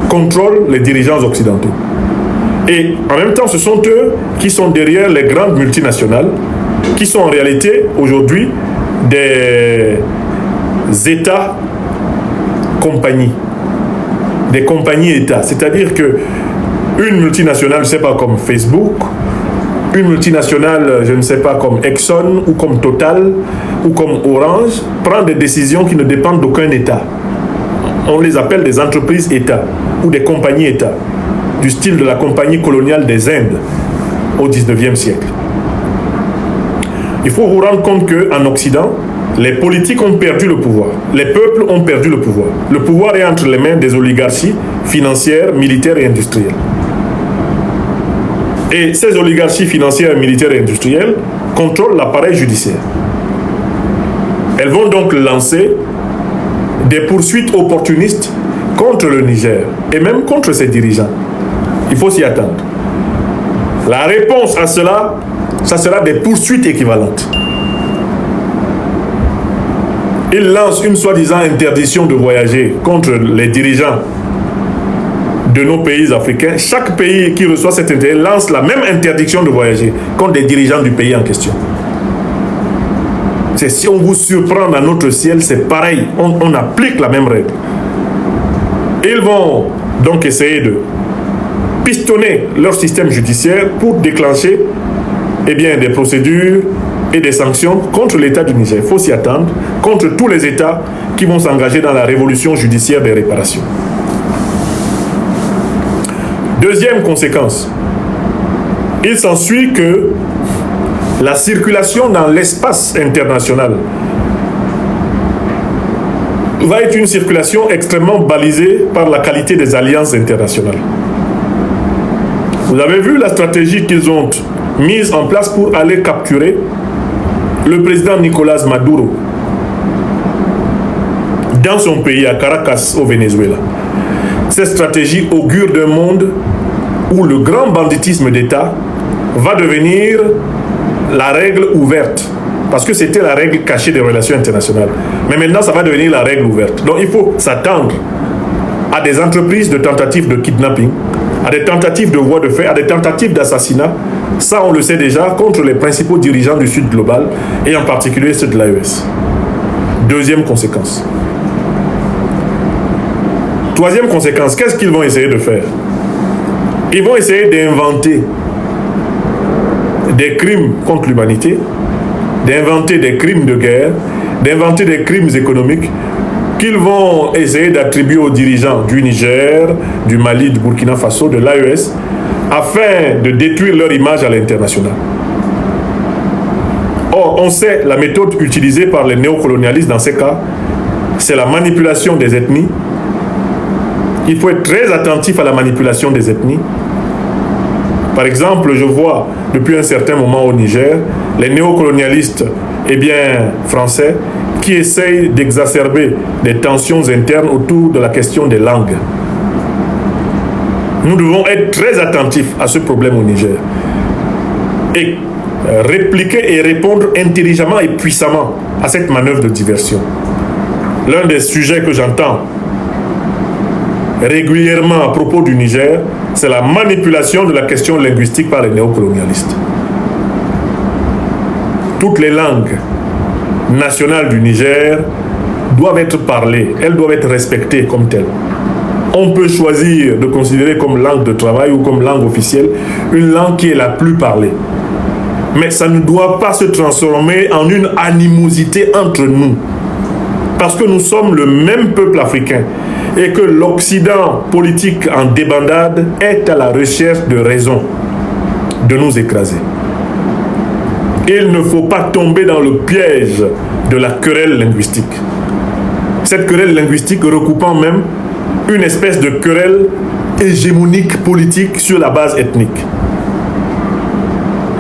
contrôlent les dirigeants occidentaux. Et en même temps, ce sont eux qui sont derrière les grandes multinationales, qui sont en réalité aujourd'hui des États-compagnies, des compagnies-États. C'est-à-dire que une multinationale, je ne sais pas, comme Facebook, une multinationale, je ne sais pas, comme Exxon ou comme Total ou comme Orange, prend des décisions qui ne dépendent d'aucun État. On les appelle des entreprises-États ou des compagnies-États, du style de la compagnie coloniale des Indes au XIXe siècle. Il faut vous rendre compte qu'en Occident, les politiques ont perdu le pouvoir. Les peuples ont perdu le pouvoir. Le pouvoir est entre les mains des oligarchies financières, militaires et industrielles. Et ces oligarchies financières, militaires et industrielles contrôlent l'appareil judiciaire. Elles vont donc lancer des poursuites opportunistes contre le Niger et même contre ses dirigeants. Il faut s'y attendre. La réponse à cela, ça sera des poursuites équivalentes. Ils lancent une soi-disant interdiction de voyager contre les dirigeants de nos pays africains. Chaque pays qui reçoit cette interdiction lance la même interdiction de voyager contre les dirigeants du pays en question. Si on vous surprend dans notre ciel, c'est pareil. On applique la même règle. Ils vont donc essayer de pistonner leur système judiciaire pour déclencher des procédures et des sanctions contre l'État du Niger. Il faut s'y attendre, contre tous les États qui vont s'engager dans la révolution judiciaire des réparations. Deuxième conséquence, il s'ensuit que la circulation dans l'espace international va être une circulation extrêmement balisée par la qualité des alliances internationales. Vous avez vu la stratégie qu'ils ont mise en place pour aller capturer le président Nicolás Maduro dans son pays, à Caracas, au Venezuela. Cette stratégie augure d'un monde où le grand banditisme d'État va devenir la règle ouverte. Parce que c'était la règle cachée des relations internationales. Mais maintenant, ça va devenir la règle ouverte. Donc, il faut s'attendre à des entreprises de tentatives de kidnapping, à des tentatives de voies de fait, à des tentatives d'assassinat. Ça, on le sait déjà, contre les principaux dirigeants du Sud global, et en particulier ceux de l'AES. Deuxième conséquence. Troisième conséquence, qu'est-ce qu'ils vont essayer de faire? Ils vont essayer d'inventer des crimes contre l'humanité, d'inventer des crimes de guerre, d'inventer des crimes économiques qu'ils vont essayer d'attribuer aux dirigeants du Niger, du Mali, du Burkina Faso, de l'AES, afin de détruire leur image à l'international. Or, on sait la méthode utilisée par les néocolonialistes dans ces cas, c'est la manipulation des ethnies. Il faut être très attentif à la manipulation des ethnies. Par exemple, je vois depuis un certain moment au Niger, les néocolonialistes français qui essayent d'exacerber des tensions internes autour de la question des langues. Nous devons être très attentifs à ce problème au Niger et répliquer et répondre intelligemment et puissamment à cette manœuvre de diversion. L'un des sujets que j'entends régulièrement à propos du Niger, c'est la manipulation de la question linguistique par les néocolonialistes. Toutes les langues nationales du Niger doivent être parlées, elles doivent être respectées comme telles. On peut choisir de considérer comme langue de travail ou comme langue officielle une langue qui est la plus parlée. Mais ça ne doit pas se transformer en une animosité entre nous. Parce que nous sommes le même peuple africain et que l'Occident politique en débandade est à la recherche de raisons de nous écraser. Il ne faut pas tomber dans le piège de la querelle linguistique. Cette querelle linguistique recoupant même une espèce de querelle hégémonique politique sur la base ethnique.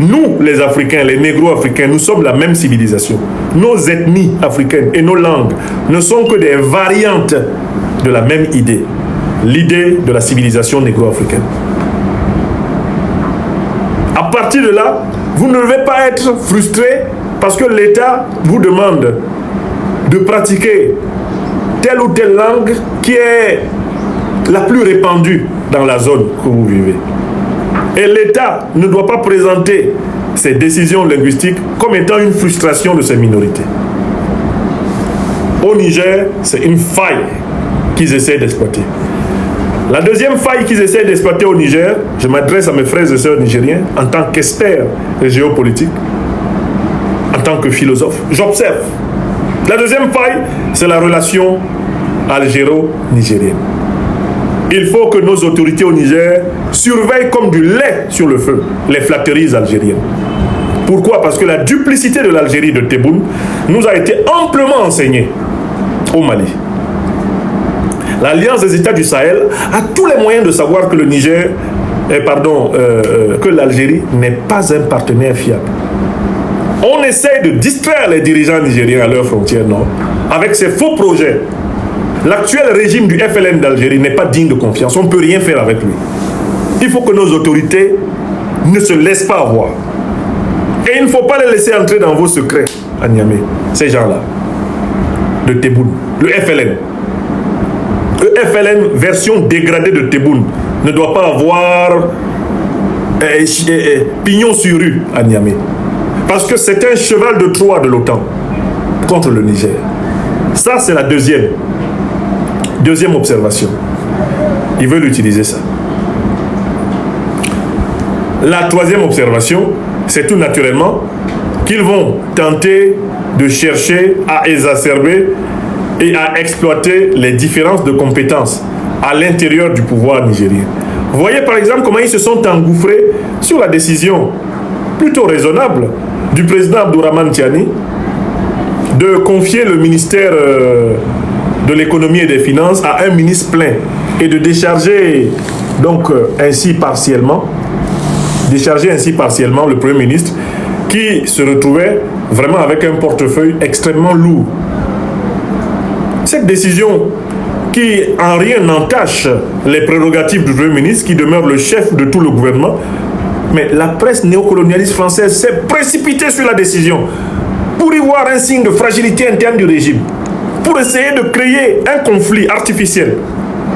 Nous, les Africains, les négro-africains, nous sommes la même civilisation. Nos ethnies africaines et nos langues ne sont que des variantes de la même idée, l'idée de la civilisation négro-africaine. À partir de là, vous ne devez pas être frustré parce que l'État vous demande de pratiquer telle ou telle langue qui est la plus répandue dans la zone que vous vivez. Et l'État ne doit pas présenter ces décisions linguistiques comme étant une frustration de ces minorités. Au Niger, c'est une faille qu'ils essaient d'exploiter. La deuxième faille qu'ils essaient d'exploiter au Niger, je m'adresse à mes frères et sœurs nigériens en tant qu'experts géopolitiques, en tant que philosophe, j'observe. La deuxième faille, c'est la relation algéro-nigérienne. Il faut que nos autorités au Niger surveillent comme du lait sur le feu les flatteries algériennes. Pourquoi? Parce que la duplicité de l'Algérie de Tebboune nous a été amplement enseignée au Mali. L'Alliance des États du Sahel a tous les moyens de savoir que le Niger, que l'Algérie n'est pas un partenaire fiable. On essaie de distraire les dirigeants nigériens à leurs frontières nord avec ces faux projets. L'actuel régime du FLN d'Algérie n'est pas digne de confiance. On ne peut rien faire avec lui. Il faut que nos autorités ne se laissent pas avoir. Et il ne faut pas les laisser entrer dans vos secrets à Niamey, ces gens-là, de Tebboune, le FLN. Le FLN, version dégradée de Tebboune, ne doit pas avoir pignon sur rue à Niamey. Parce que c'est un cheval de Troie de l'OTAN contre le Niger. Ça, c'est la deuxième observation. Ils veulent utiliser ça. La troisième observation, c'est tout naturellement qu'ils vont tenter de chercher à exacerber et à exploiter les différences de compétences à l'intérieur du pouvoir nigérien. Vous voyez par exemple comment ils se sont engouffrés sur la décision plutôt raisonnable du président Abdourahmane Tiani de confier le ministère de l'économie et des finances à un ministre plein et de décharger donc ainsi partiellement le Premier ministre qui se retrouvait vraiment avec un portefeuille extrêmement lourd. Cette décision qui en rien n'entache les prérogatives du Premier ministre qui demeure le chef de tout le gouvernement, mais la presse néocolonialiste française s'est précipitée sur la décision pour y voir un signe de fragilité interne du régime, pour essayer de créer un conflit artificiel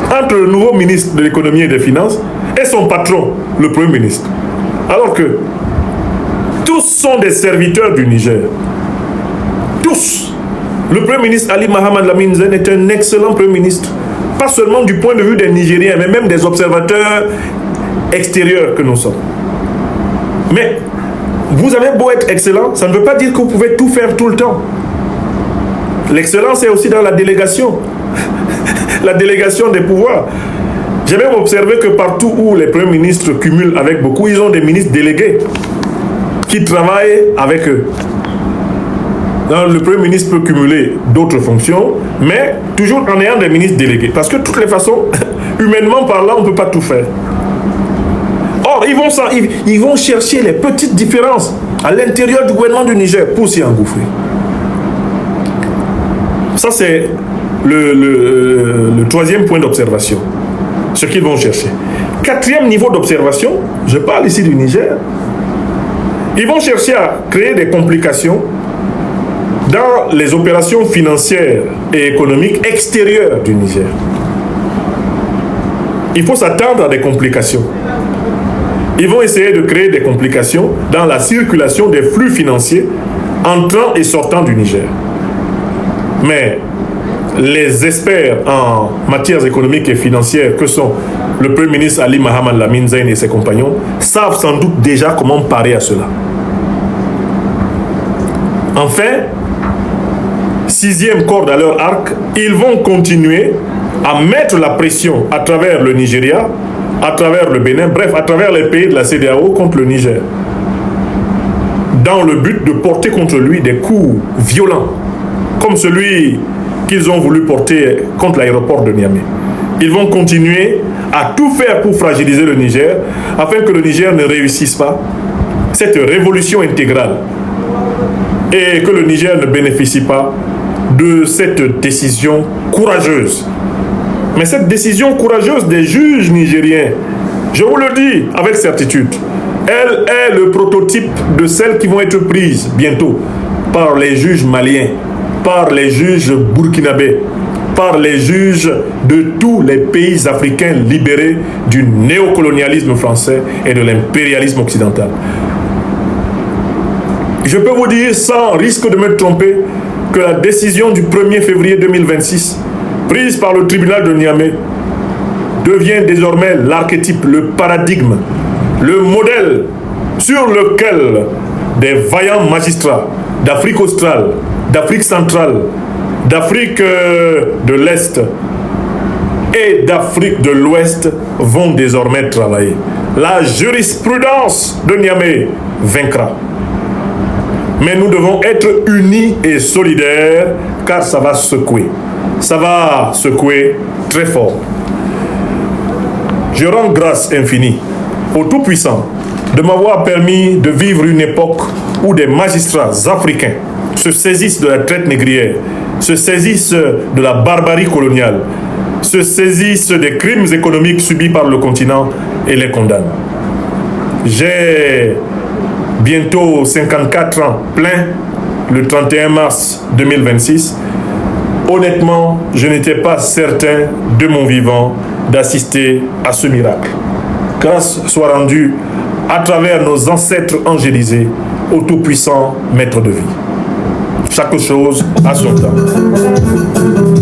entre le nouveau ministre de l'économie et des finances et son patron, le Premier ministre. Alors que tous sont des serviteurs du Niger. Tous. Le Premier ministre Ali Mohamed Lamine Zen est un excellent Premier ministre. Pas seulement du point de vue des Nigériens, mais même des observateurs extérieurs que nous sommes. Mais vous avez beau être excellent, ça ne veut pas dire que vous pouvez tout faire tout le temps. L'excellence est aussi dans la délégation. La délégation des pouvoirs. J'ai même observé que partout où les premiers ministres cumulent avec beaucoup, ils ont des ministres délégués qui travaillent avec eux. Donc, le Premier ministre peut cumuler d'autres fonctions, mais toujours en ayant des ministres délégués. Parce que de toutes les façons, humainement parlant, on ne peut pas tout faire. Or, ils vont chercher les petites différences à l'intérieur du gouvernement du Niger pour s'y engouffrer. Ça, c'est le troisième point d'observation. Ce qu'ils vont chercher. Quatrième niveau d'observation, je parle ici du Niger. Ils vont chercher à créer des complications dans les opérations financières et économiques extérieures du Niger. Il faut s'attendre à des complications. Ils vont essayer de créer des complications dans la circulation des flux financiers entrant et sortant du Niger. Mais les experts en matières économiques et financières que sont le Premier ministre Ali Mohamed Lamine Zen et ses compagnons savent sans doute déjà comment parer à cela. Enfin, sixième corde à leur arc, ils vont continuer à mettre la pression à travers le Nigeria, à travers le Bénin, bref, à travers les pays de la CEDEAO contre le Niger, dans le but de porter contre lui des coups violents, comme celui qu'ils ont voulu porter contre l'aéroport de Niamey. Ils vont continuer à tout faire pour fragiliser le Niger, afin que le Niger ne réussisse pas cette révolution intégrale et que le Niger ne bénéficie pas de cette décision courageuse. Mais cette décision courageuse des juges nigériens, je vous le dis avec certitude, elle est le prototype de celles qui vont être prises bientôt par les juges maliens, par les juges burkinabés, par les juges de tous les pays africains libérés du néocolonialisme français et de l'impérialisme occidental. Je peux vous dire, sans risque de me tromper, que la décision du 1er février 2026, prise par le tribunal de Niamey, devient désormais l'archétype, le paradigme, le modèle sur lequel des vaillants magistrats d'Afrique australe, d'Afrique centrale, d'Afrique de l'Est et d'Afrique de l'Ouest vont désormais travailler. La jurisprudence de Niamey vaincra. Mais nous devons être unis et solidaires, car ça va secouer. Ça va secouer très fort. Je rends grâce infinie au Tout-Puissant de m'avoir permis de vivre une époque où des magistrats africains se saisissent de la traite négrière, se saisissent de la barbarie coloniale, se saisissent des crimes économiques subis par le continent et les condamnent. J'ai bientôt 54 ans plein, le 31 mars 2026. Honnêtement, je n'étais pas certain de mon vivant d'assister à ce miracle. Grâce soit rendue à travers nos ancêtres angélisés au tout-puissant maître de vie. Chaque chose a son temps.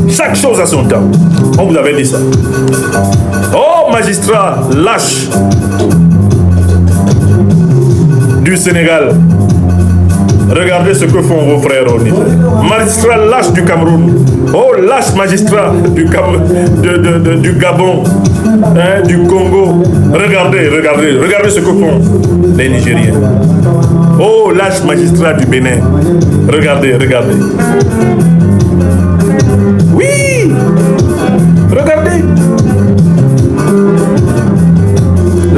Chaque chose a son temps. On vous avait dit ça. Oh, magistrat lâche du Sénégal, regardez ce que font vos frères au Niger. Magistrat lâche du Cameroun. Oh, lâche magistrat du Gabon, hein, du Congo. Regardez ce que font les Nigériens. Oh, lâche magistrat du Bénin. Regardez. Oui, regardez.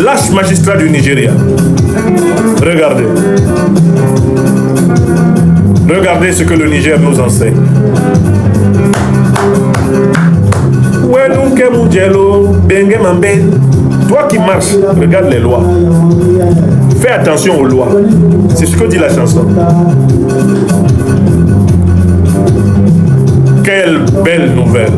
Lâche magistrat du Nigeria. Regardez ce que le Niger nous enseigne. Toi qui marches, regarde les lois. Fais attention aux lois. C'est ce que dit la chanson. Quelle belle nouvelle.